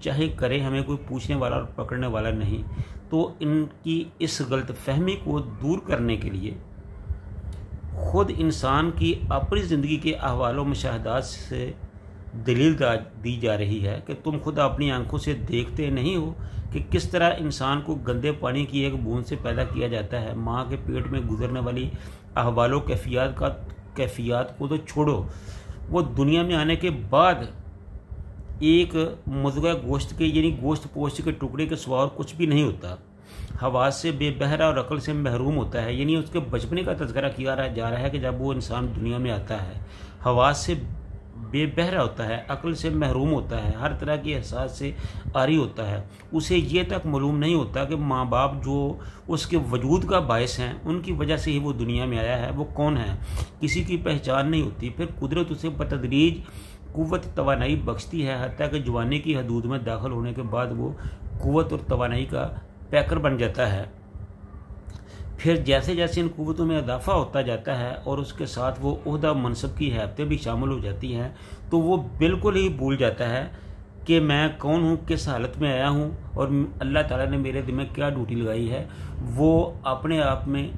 چاہے کریں، ہمیں کوئی پوچھنے والا اور پکڑنے والا نہیں۔ تو ان کی اس غلط فہمی کو دور کرنے کے لیے خود انسان کی اپنی زندگی کے احوال و مشاہدات سے دلیل دی جا رہی ہے کہ تم خود اپنی آنکھوں سے دیکھتے نہیں ہو کہ کس طرح انسان کو گندے پانی کی ایک بوند سے پیدا کیا جاتا ہے۔ ماں کے پیٹ میں گزرنے والی احوال و کیفیات کو تو چھوڑو، وہ دنیا میں آنے کے بعد ایک مضغہ گوشت کے یعنی گوشت پوشت کے ٹکڑے کے سوا اور کچھ بھی نہیں ہوتا۔ حواس سے بے بہرا اور عقل سے محروم ہوتا ہے، یعنی اس کے بچپنے کا تذکرہ کیا جا رہا ہے کہ جب وہ انسان دنیا میں آتا ہے حواس سے بے بہرا ہوتا ہے، عقل سے محروم ہوتا ہے، ہر طرح کے احساس سے عاری ہوتا ہے۔ اسے یہ تک معلوم نہیں ہوتا کہ ماں باپ جو اس کے وجود کا باعث ہیں، ان کی وجہ سے ہی وہ دنیا میں آیا ہے، وہ کون ہے، کسی کی پہچان نہیں ہوتی۔ پھر قدرت اسے بتدریج قوت توانائی بخشتی ہے، حتیٰ کہ جوانی کی حدود میں داخل ہونے کے بعد وہ قوت اور توانائی کا پیکر بن جاتا ہے۔ پھر جیسے جیسے ان قوتوں میں اضافہ ہوتا جاتا ہے اور اس کے ساتھ وہ عہدہ منصب کی حیبتیں بھی شامل ہو جاتی ہیں، تو وہ بالکل ہی بھول جاتا ہے کہ میں کون ہوں، کس حالت میں آیا ہوں اور اللہ تعالیٰ نے میرے دل میں کیا ڈیوٹی لگائی ہے۔ وہ اپنے آپ میں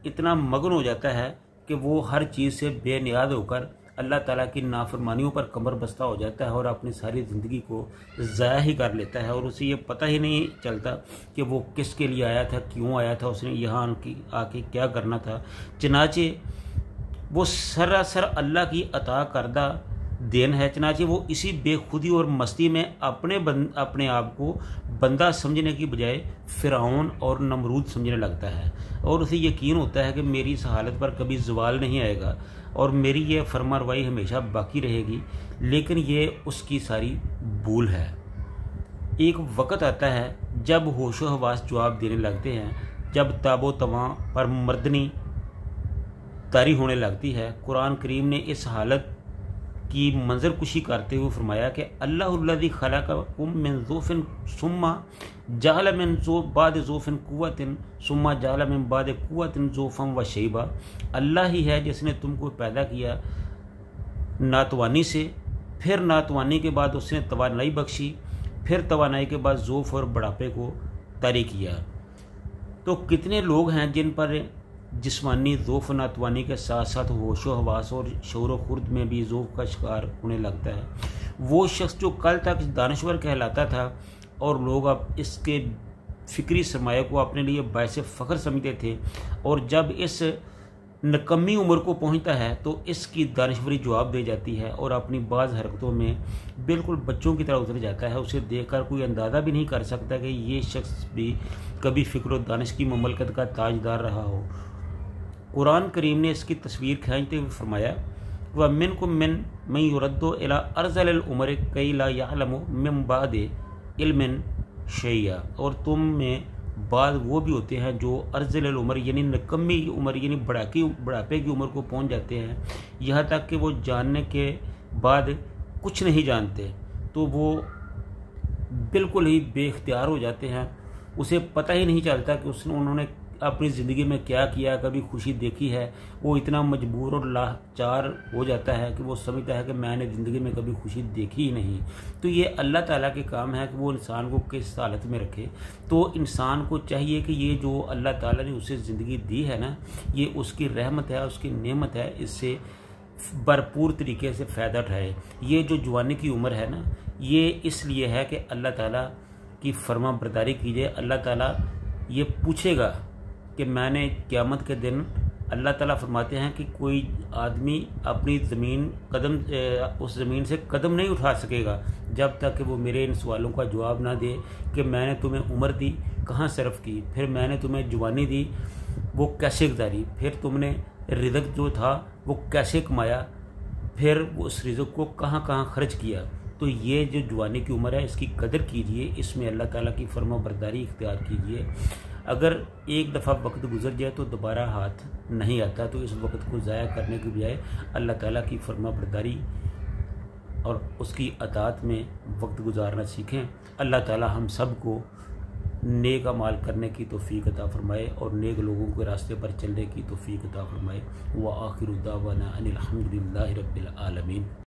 اتنا مگن ہو جاتا ہے کہ وہ ہر چیز سے بے نیاز ہو کر اللہ تعالیٰ کی نافرمانیوں پر کمر بستہ ہو جاتا ہے اور اپنی ساری زندگی کو ضائع ہی کر لیتا ہے، اور اسے یہ پتہ ہی نہیں چلتا کہ وہ کس کے لیے آیا تھا، کیوں آیا تھا، اس نے یہاں آ کے کیا کرنا تھا۔ چنانچہ وہ سراسر اللہ کی عطا کردہ دین ہے، چنانچہ وہ اسی بے خودی اور مستی میں اپنے آپ کو بندہ سمجھنے کی بجائے فرعون اور نمرود سمجھنے لگتا ہے، اور اسے یقین ہوتا ہے کہ میری اس حالت پر کبھی زوال نہیں آئے گا اور میری یہ فرما روائی ہمیشہ باقی رہے گی، لیکن یہ اس کی ساری بھول ہے۔ ایک وقت آتا ہے جب ہوش و حواس جواب دینے لگتے ہیں، جب تاب و تواں پر مردنی طاری ہونے لگتی ہے۔ قرآن کریم نے اس حالت کی منظر کشی کرتے ہوئے فرمایا کہ اللہ الذی خلقکم من ضعف ثم جعل من بعد ضعف قوۃ ثم جعل من بعد قوۃ ضعفا وشیبا۔ اللہ ہی ہے جس نے تم کو پیدا کیا ناتوانی سے، پھر ناتوانی کے بعد اس نے توانائی بخشی، پھر توانائی کے بعد ضعف اور بڑھاپے کو طاری کیا۔ تو کتنے لوگ ہیں جن پر جسمانی ضعف و ناتوانی کے ساتھ ساتھ ہوش و حواس اور شعور و خرد میں بھی ضعف کا شکار ہونے لگتا ہے۔ وہ شخص جو کل تک دانشور کہلاتا تھا اور لوگ اب اس کے فکری سرمایہ کو اپنے لیے باعث فخر سمجھتے تھے، اور جب اس نکمی عمر کو پہنچتا ہے تو اس کی دانشوری جواب دے جاتی ہے اور اپنی بعض حرکتوں میں بالکل بچوں کی طرح اتر جاتا ہے۔ اسے دیکھ کر کوئی اندازہ بھی نہیں کر سکتا کہ یہ شخص بھی کبھی فکر و دانش کی مملکت کا تاجدار رہا ہو۔ قرآن کریم نے اس کی تصویر کھینچتے ہوئے فرمایا وَمِنْكُم مَّن يُرَدُّ إِلَىٰ أَرْذَلِ الْعُمُرِ كَيْ لَا يَعْلَمُ مِن بَعْدِ عِلْمٍ شَيْئًا، اور تم میں بعض وہ بھی ہوتے ہیں جو ارذل العمر یعنی نکمی عمر یعنی بڑھاپے کی عمر کو پہنچ جاتے ہیں، یہاں تک کہ وہ جاننے کے بعد کچھ نہیں جانتے، تو وہ بالکل ہی بے اختیار ہو جاتے ہیں۔ اسے پتہ ہی نہیں چلتا کہ انہوں نے اپنی زندگی میں کیا کیا، کبھی خوشی دیکھی ہے۔ وہ اتنا مجبور اور لاچار ہو جاتا ہے کہ وہ سمجھتا ہے کہ میں نے زندگی میں کبھی خوشی دیکھی ہی نہیں۔ تو یہ اللہ تعالیٰ کے کام ہے کہ وہ انسان کو کس حالت میں رکھے۔ تو انسان کو چاہیے کہ یہ جو اللہ تعالیٰ نے اسے زندگی دی ہے نا، یہ اس کی رحمت ہے، اس کی نعمت ہے، اس سے بھرپور طریقے سے فائدہ اٹھائے۔ یہ جو جوانی کی عمر ہے نا، یہ اس لیے ہے کہ اللہ تعالیٰ کی فرما برداری کیجیے۔ اللہ تعالیٰ یہ پوچھے گا کہ میں نے قیامت کے دن، اللہ تعالیٰ فرماتے ہیں کہ کوئی آدمی اپنی اس زمین سے قدم نہیں اٹھا سکے گا جب تک کہ وہ میرے ان سوالوں کا جواب نہ دے کہ میں نے تمہیں عمر دی، کہاں صرف کی، پھر میں نے تمہیں جوانی دی، وہ کیسے گزاری، پھر تم نے رزق جو تھا وہ کیسے کمایا، پھر اس رزق کو کہاں کہاں خرچ کیا۔ تو یہ جو جوانی کی عمر ہے اس کی قدر کیجئے، اس میں اللہ تعالیٰ کی فرما برداری اختیار کیجئے۔ اگر ایک دفعہ وقت گزر جائے تو دوبارہ ہاتھ نہیں آتا، تو اس وقت کو ضائع کرنے کے بجائے اللہ تعالیٰ کی فرما برداری اور اس کی اطاعت میں وقت گزارنا سیکھیں۔ اللہ تعالیٰ ہم سب کو نیک اعمال کرنے کی توفیق عطا فرمائے اور نیک لوگوں کے راستے پر چلنے کی توفیق عطا فرمائے۔ وآخر دعوانا ان الحمد للہ رب العالمین۔